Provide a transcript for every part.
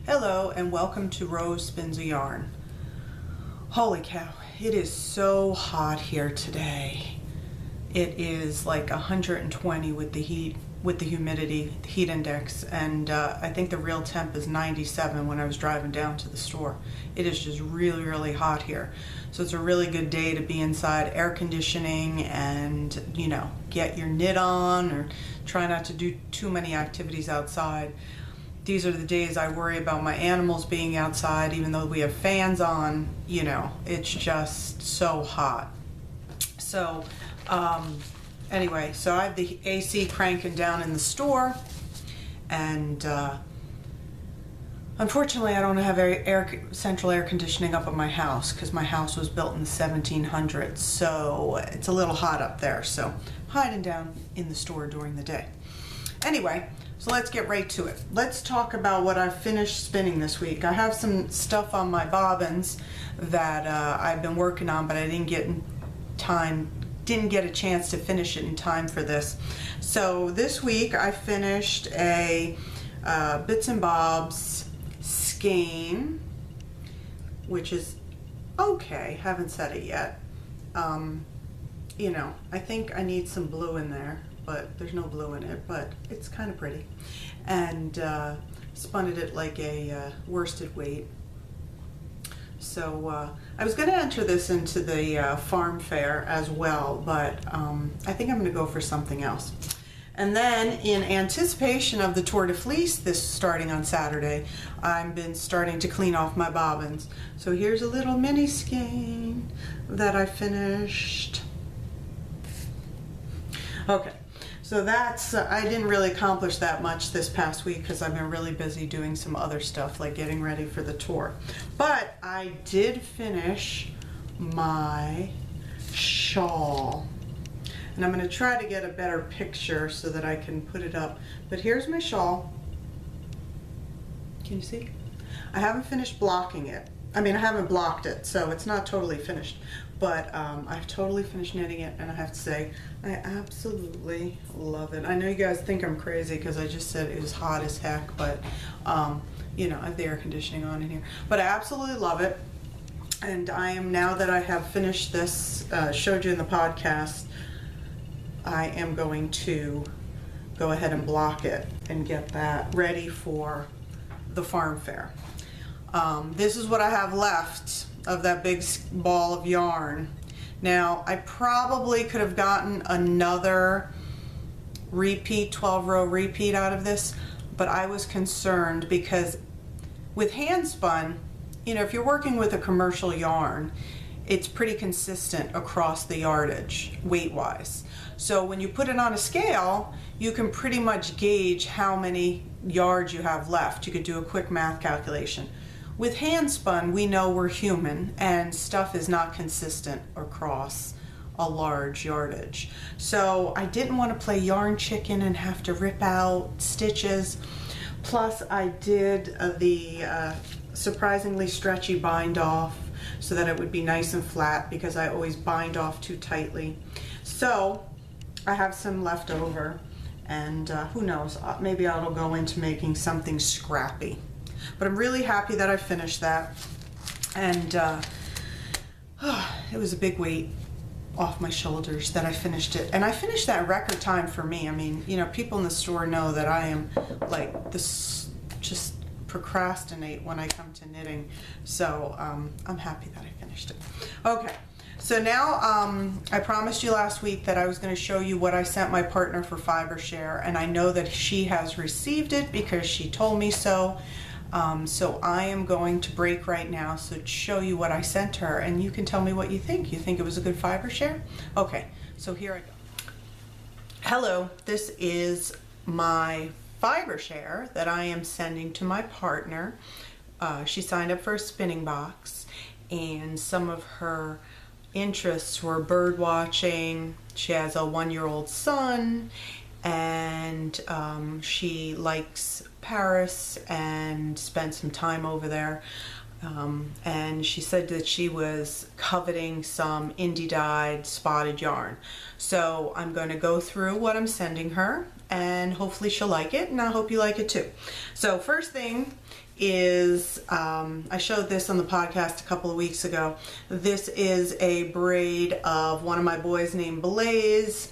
Hello and welcome to Rose Spins a Yarn. Holy cow, it is so hot here today. It is like 120 with the heat, with the humidity, the heat index, and I think the real temp is 97 when I was driving down to the store. It is just really, really hot here. So it's a really good day to be inside, air conditioning, and get your knit on or try not to do too many activities outside. These are the days I worry about my animals being outside, even though we have fans on. It's just so hot. So anyway, so I have the AC cranking down in the store, and unfortunately I don't have central air conditioning up at my house because my house was built in the 1700s, so it's a little hot up there, so hiding down in the store during the day. Anyway, so let's get right to it. Let's talk about what I finished spinning this week. I have some stuff on my bobbins that I've been working on, but I didn't get a chance to finish it in time for this. So this week I finished a Bits and Bobs skein, which is okay. Haven't said it yet. I think I need some blue in there, but there's no blue in it, but it's kind of pretty. And spun it at like a worsted weight. So I was going to enter this into the farm fair as well, but I think I'm going to go for something else. And then in anticipation of the Tour de Fleece this starting on Saturday, I've been starting to clean off my bobbins. So here's a little mini skein that I finished. Okay. So that's, I didn't really accomplish that much this past week because I've been really busy doing some other stuff like getting ready for the tour. But I did finish my shawl. And I'm going to try to get a better picture so that I can put it up. But here's my shawl. Can you see? I haven't finished blocking it. I mean, I haven't blocked it, so it's not totally finished. But I've totally finished knitting it, and I have to say, I absolutely love it. I know you guys think I'm crazy because I just said it was hot as heck, but I have the air conditioning on in here. But I absolutely love it, and I am, now that I have finished this, showed you in the podcast, I am going to go ahead and block it and get that ready for the farm fair. This is what I have left of that big ball of yarn. Now, I probably could have gotten another repeat, 12-row repeat out of this, but I was concerned because with handspun, if you're working with a commercial yarn, it's pretty consistent across the yardage, weight-wise. So when you put it on a scale, you can pretty much gauge how many yards you have left. You could do a quick math calculation. With handspun, we know we're human and stuff is not consistent across a large yardage. So I didn't want to play yarn chicken and have to rip out stitches. Plus I did the surprisingly stretchy bind off so that it would be nice and flat because I always bind off too tightly. So I have some left over, and who knows, maybe I'll go into making something scrappy. But I'm really happy that I finished that, and it was a big weight off my shoulders that I finished it. And I finished that in record time for me. I mean, people in the store know that I am like this, just procrastinate when I come to knitting. So I'm happy that I finished it. Okay. So now, I promised you last week that I was going to show you what I sent my partner for fibreshare, and I know that she has received it because she told me so. So I am going to break right now to show you what I sent her, and you can tell me what you think. You think it was a good fibreshare? Okay, so here I go. Hello, this is my fibreshare that I am sending to my partner. She signed up for a spinning box, and some of her interests were bird watching. She has a 1-year-old son, and she likes Paris and spent some time over there. And she said that she was coveting some indie dyed spotted yarn. So I'm going to go through what I'm sending her, and hopefully she'll like it, and I hope you like it too. So first thing is, I showed this on the podcast a couple of weeks ago. This is a braid of one of my boys named Blaze,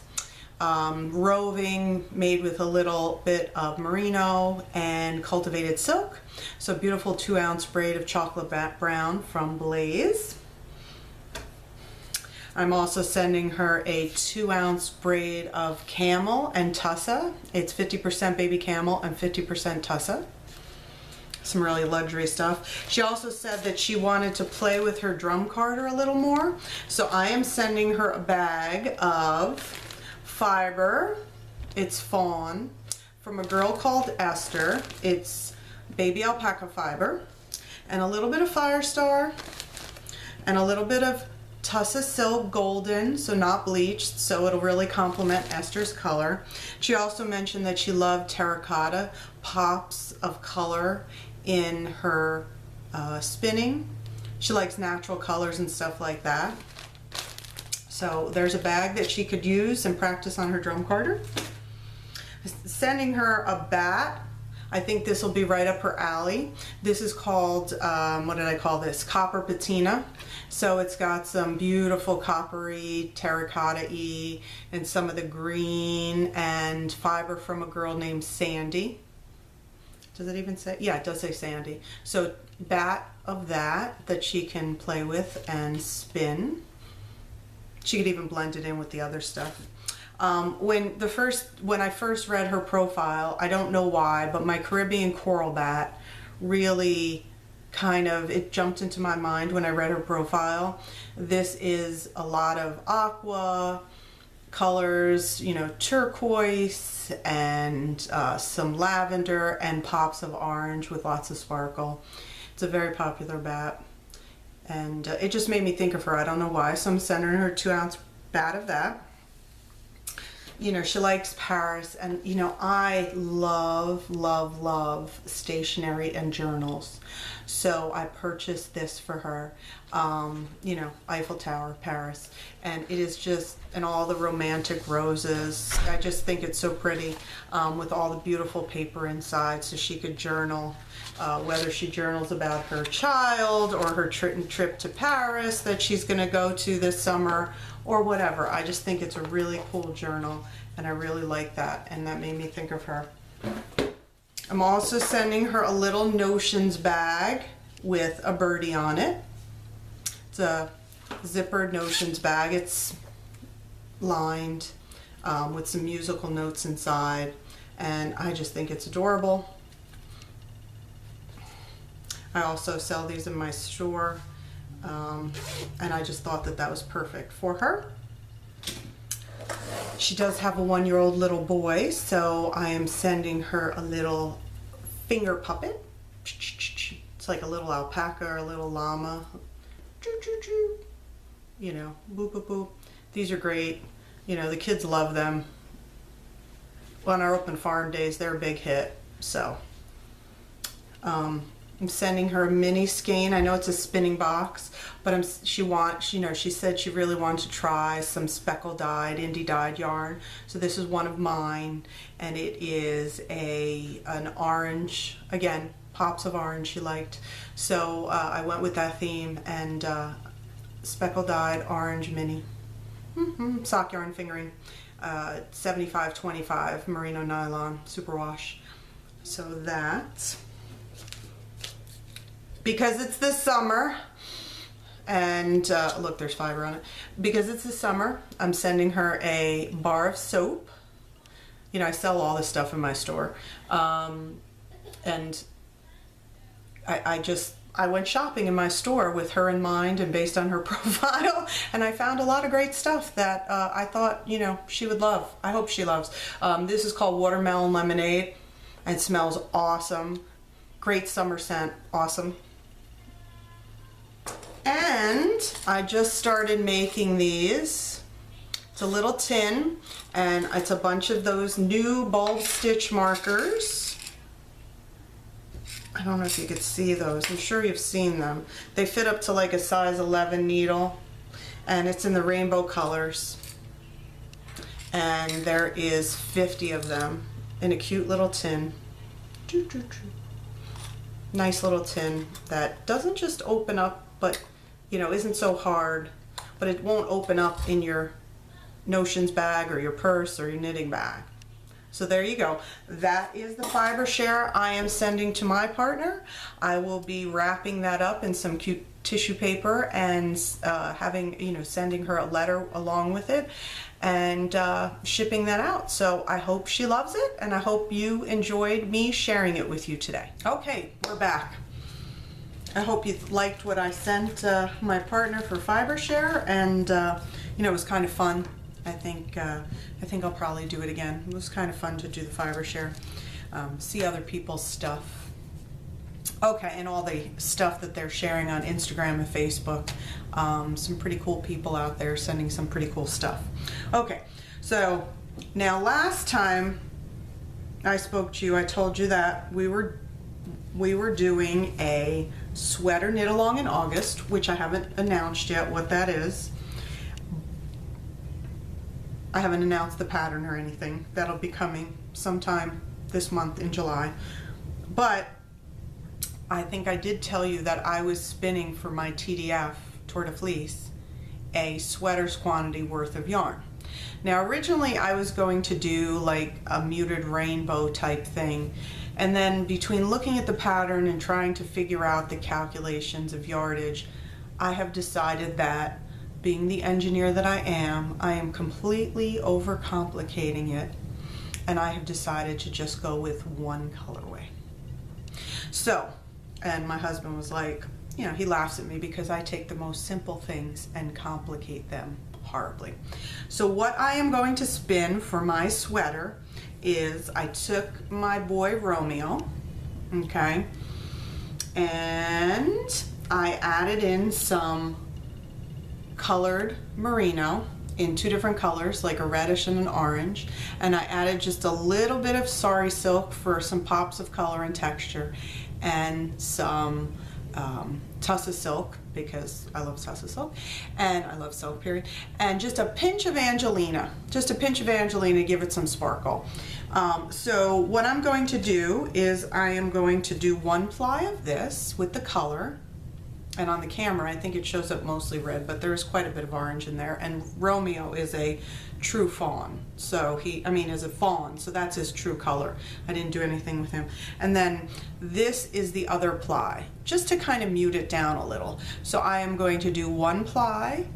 roving, made with a little bit of merino and cultivated silk. So beautiful 2-ounce braid of chocolate brown from Blaze. I'm also sending her a 2-ounce braid of camel and tussa. It's 50% baby camel and 50% tussa. Some really luxury stuff. She also said that she wanted to play with her drum carder a little more. So I am sending her a bag of fiber. It's fawn from a girl called Esther. It's baby alpaca fiber and a little bit of Firestar and a little bit of Tussa Silk Golden, so not bleached, so it'll really complement Esther's color. She also mentioned that she loved terracotta, pops of color in her spinning. She likes natural colors and stuff like that. So there's a bag that she could use and practice on her drum carder. Sending her a bat. I think this will be right up her alley. This is called, what did I call this? Copper patina. So it's got some beautiful coppery, terracotta-y, and some of the green and fiber from a girl named Sandy. Does it even say? Yeah, it does say Sandy. So bat of that she can play with and spin. She could even blend it in with the other stuff. When I first read her profile, I don't know why, but my Caribbean coral bat really it jumped into my mind when I read her profile. This is a lot of aqua colors, you know, turquoise and some lavender and pops of orange with lots of sparkle. It's a very popular bat, and it just made me think of her. I don't know why, so I'm sending her a 2-ounce bat of that. You know, she likes Paris, and you know, I love, love, love stationery and journals. So I purchased this for her, you know, Eiffel Tower, Paris, and it is just, and all the romantic roses. I just think it's so pretty, with all the beautiful paper inside, so she could journal, whether she journals about her child or her trip to Paris that she's gonna go to this summer, or whatever. I just think it's a really cool journal, and I really like that, and that made me think of her. I'm also sending her a little Notions bag with a birdie on it. It's a zippered Notions bag. It's lined with some musical notes inside, and I just think it's adorable. I also sell these in my store. And I just thought that that was perfect for her. She does have a 1-year-old little boy, so I am sending her a little finger puppet. It's like a little alpaca or a little llama. You know, boop, boop, boop. These are great. You know, the kids love them. On our open farm days, they're a big hit. So, I'm sending her a mini skein. I know it's a spinning box, but she said she really wanted to try some speckle dyed, indie dyed yarn. So this is one of mine, and it is an orange, again, pops of orange she liked. So I went with that theme, and speckle dyed orange mini. Sock yarn fingering, 75/25 merino nylon superwash. So that, because it's the summer, and look, there's fiber on it. Because it's the summer, I'm sending her a bar of soap. You know, I sell all this stuff in my store, and I went shopping in my store with her in mind and based on her profile, and I found a lot of great stuff that I thought, you know, she would love. I hope she loves. This is called Watermelon Lemonade. It smells awesome. Great summer scent. Awesome. And I just started making these. It's a little tin, and it's a bunch of those new bulb stitch markers. I don't know if you could see those. I'm sure you've seen them. They fit up to like a size 11 needle, and it's in the rainbow colors. And there is 50 of them in a cute little tin. Nice little tin that doesn't just open up, but you know, isn't so hard, but it won't open up in your notions bag or your purse or your knitting bag. So there you go. That is the fibreshare I am sending to my partner. I will be wrapping that up in some cute tissue paper and sending her a letter along with it and shipping that out. So I hope she loves it, and I hope you enjoyed me sharing it with you today. Okay, we're back. I hope you liked what I sent my partner for fibreshare, and you know, it was kind of fun. I think I'll probably do it again. It was kind of fun to do the fibreshare, see other people's stuff. Okay, and all the stuff that they're sharing on Instagram and Facebook. Some pretty cool people out there sending some pretty cool stuff. Okay, so now last time I spoke to you, I told you that we were doing a sweater knit along in August, which I haven't announced yet what that is. I haven't announced the pattern or anything. That'll be coming sometime this month in July. But I think I did tell you that I was spinning for my TdF, Tour de Fleece, a sweater's quantity worth of yarn. Now originally I was going to do like a muted rainbow type thing, and then between looking at the pattern and trying to figure out the calculations of yardage, I have decided that, being the engineer that I am completely overcomplicating it, and I have decided to just go with one colorway. So, and my husband was like, you know, he laughs at me because I take the most simple things and complicate them horribly. So what I am going to spin for my sweater is I took my boy Romeo, okay, and I added in some colored merino in two different colors, like a reddish and an orange, and I added just a little bit of sari silk for some pops of color and texture, and some tussa silk, because I love tussa silk and I love silk, period, and just a pinch of Angelina, give it some sparkle. So what I'm going to do is I am going to do one ply of this with the color. And on the camera, I think it shows up mostly red, but there is quite a bit of orange in there. And Romeo is a true fawn, so is a fawn, so that's his true color. I didn't do anything with him. And then this is the other ply, just to kind of mute it down a little. So I am going to do one ply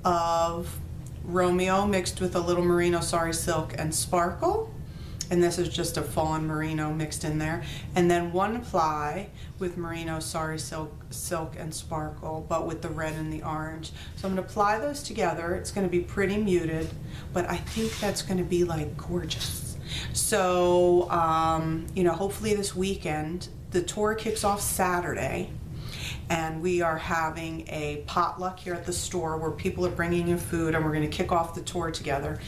of Romeo mixed with a little merino sari silk and sparkle. And this is just a fawn merino mixed in there, and then one ply with merino sari silk and sparkle, but with the red and the orange. So I'm going to ply those together. It's going to be pretty muted, but I think that's going to be like gorgeous. So you know, hopefully this weekend, the tour kicks off Saturday, and we are having a potluck here at the store where people are bringing in food, and we're going to kick off the tour together.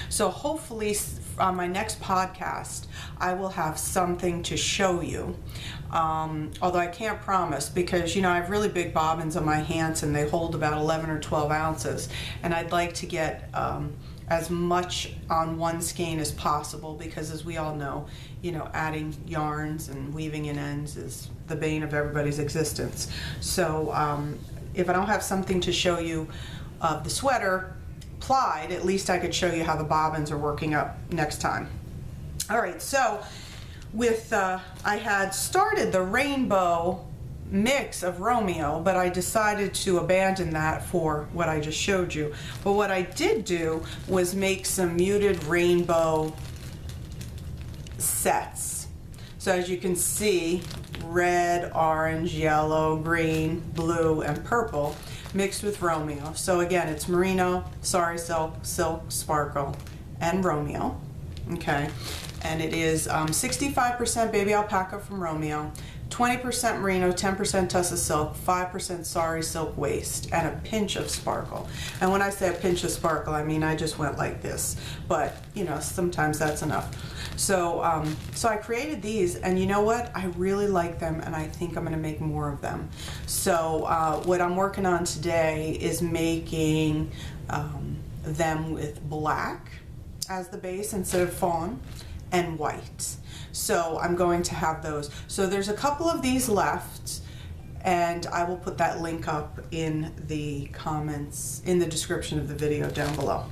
So hopefully on my next podcast I will have something to show you, although I can't promise, because you know, I have really big bobbins on my hands and they hold about 11 or 12 ounces, and I'd like to get as much on one skein as possible, because as we all know, you know, adding yarns and weaving in ends is the bane of everybody's existence. So if I don't have something to show you of the sweater plied, at least I could show you how the bobbins are working up next time. All right, so with I had started the rainbow mix of Romeo, but I decided to abandon that for what I just showed you. But what I did do was make some muted rainbow sets. So as you can see, red, orange, yellow, green, blue, and purple mixed with Romeo. So again, it's merino, sari silk, sparkle, and Romeo. Okay, and it is 65% baby alpaca from Romeo, 20% merino, 10% tussa silk, 5% sari silk waist, and a pinch of sparkle. And when I say a pinch of sparkle, I mean I just went like this, but you know, sometimes that's enough. So so I created these, and you know what? I really like them, and I think I'm going to make more of them. So what I'm working on today is making them with black as the base instead of fawn, and white. So I'm going to have those. So there's a couple of these left, and I will put that link up in the comments, in the description of the video down below.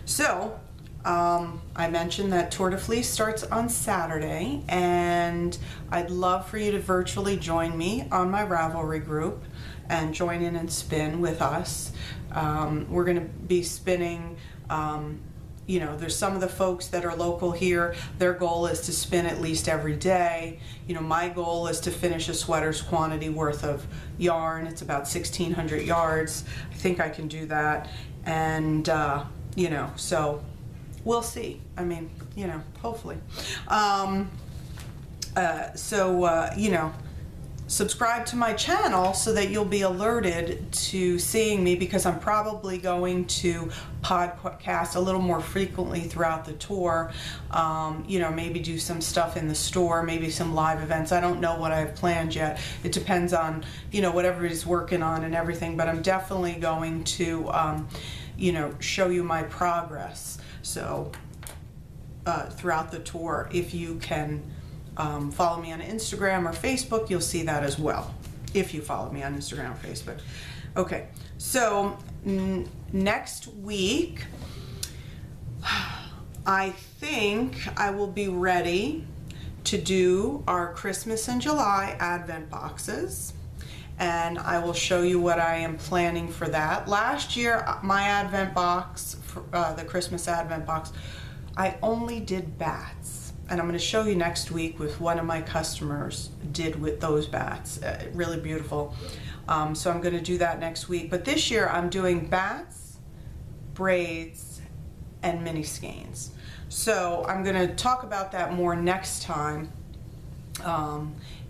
So I mentioned that Tour de Fleece starts on Saturday, and I'd love for you to virtually join me on my Ravelry group and join in and spin with us. We're going to be spinning, you know, there's some of the folks that are local here, their goal is to spin at least every day. You know, my goal is to finish a sweater's quantity worth of yarn. It's about 1,600 yards. I think I can do that. And, you know, so we'll see. I mean, you know, hopefully. You know, subscribe to my channel so that you'll be alerted to seeing me, because I'm probably going to podcast a little more frequently throughout the tour. You know, maybe do some stuff in the store, maybe some live events. I don't know what I have planned yet. It depends on, you know, what everybody's working on and everything, but I'm definitely going to, you know, show you my progress. So throughout the tour, if you can follow me on Instagram or Facebook, you'll see that as well, if you follow me on Instagram or Facebook. Okay, so next week, I think I will be ready to do our Christmas in July Advent boxes, and I will show you what I am planning for that. Last year, my Advent box, the Christmas Advent box, I only did bats. And I'm going to show you next week with one of my customers did with those bats. Really beautiful. So I'm going to do that next week. But this year I'm doing bats, braids, and mini skeins. So I'm going to talk about that more next time,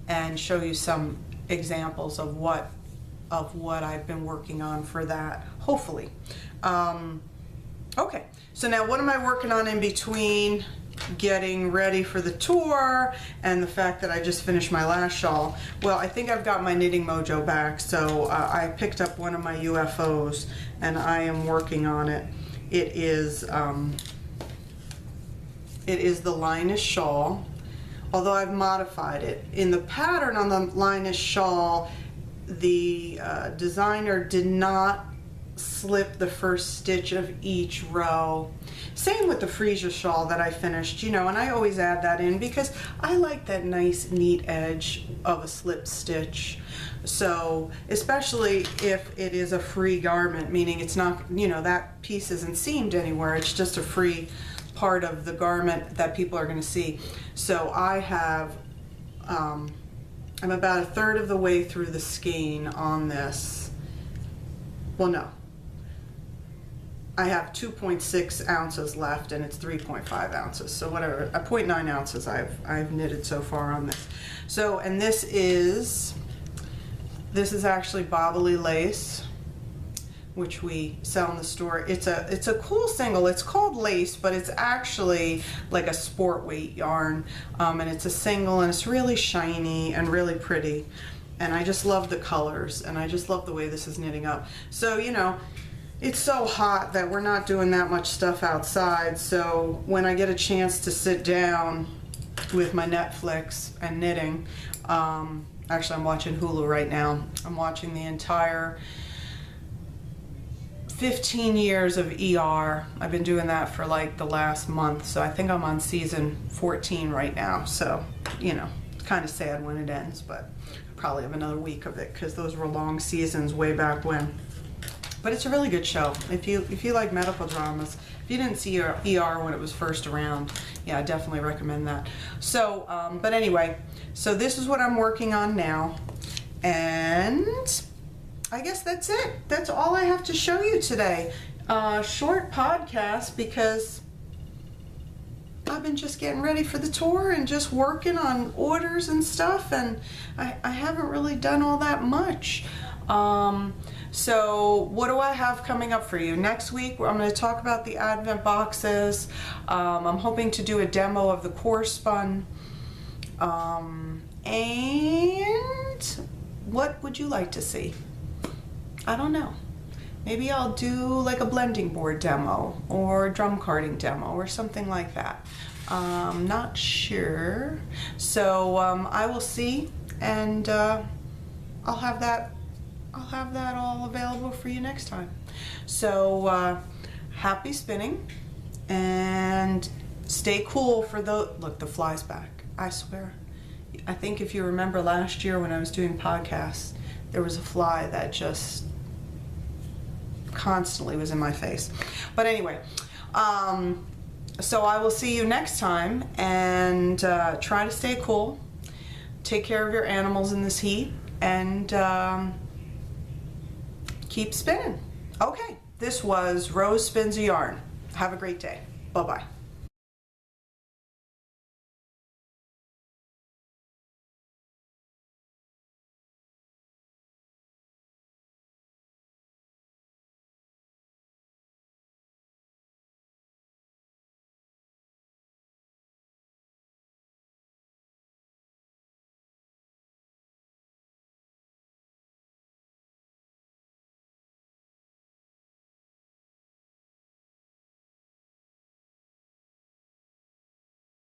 and show you some examples of what I've been working on for that, hopefully. Okay, so now what am I working on in between getting ready for the tour and the fact that I just finished my last shawl? Well, I think I've got my knitting mojo back, so I picked up one of my UFOs and I am working on it. It is the Linus shawl, although I've modified it. In the pattern on the Linus shawl, the designer did not slip the first stitch of each row. Same with the freesia shawl that I finished, you know, and I always add that in because I like that nice neat edge of a slip stitch. So especially if it is a free garment, meaning it's not, you know, that piece isn't seamed anywhere, it's just a free part of the garment that people are going to see. So I have, I'm about 1/3 of the way through the skein on this. Well, no. I have 2.6 ounces left and it's 3.5 ounces. So whatever, 0.9 ounces I've knitted so far on this. So, and this is actually Boboli lace, which we sell in the store. It's a cool single. It's called lace, but it's actually like a sport weight yarn. And it's a single and it's really shiny and really pretty. And I just love the colors and I just love the way this is knitting up. So, you know, it's so hot that we're not doing that much stuff outside, so when I get a chance to sit down with my Netflix and knitting, actually I'm watching Hulu right now. I'm watching the entire 15 years of ER. I've been doing that for like the last month, so I think I'm on season 14 right now, so, you know, it's kind of sad when it ends, but I probably have another week of it because those were long seasons way back when. But it's a really good show. If you like medical dramas, if you didn't see ER when it was first around, yeah, I definitely recommend that. So, but anyway, so this is what I'm working on now, and I guess that's it. That's all I have to show you today. Short podcast because I've been just getting ready for the tour and just working on orders and stuff, and I haven't really done all that much. So what do I have coming up for you? Next week I'm going to talk about the Advent boxes. I'm hoping to do a demo of the core spun. And what would you like to see? I don't know. Maybe I'll do like a blending board demo or drum carding demo or something like that. Not sure. So I will see, and I'll have that all available for you next time. So happy spinning, and stay cool for the, look, the fly's back, I swear. I think if you remember last year when I was doing podcasts, there was a fly that just constantly was in my face. But anyway, so I will see you next time, and try to stay cool, take care of your animals in this heat, and keep spinning. Okay, this was Rose Spins a Yarn. Have a great day. Bye-bye.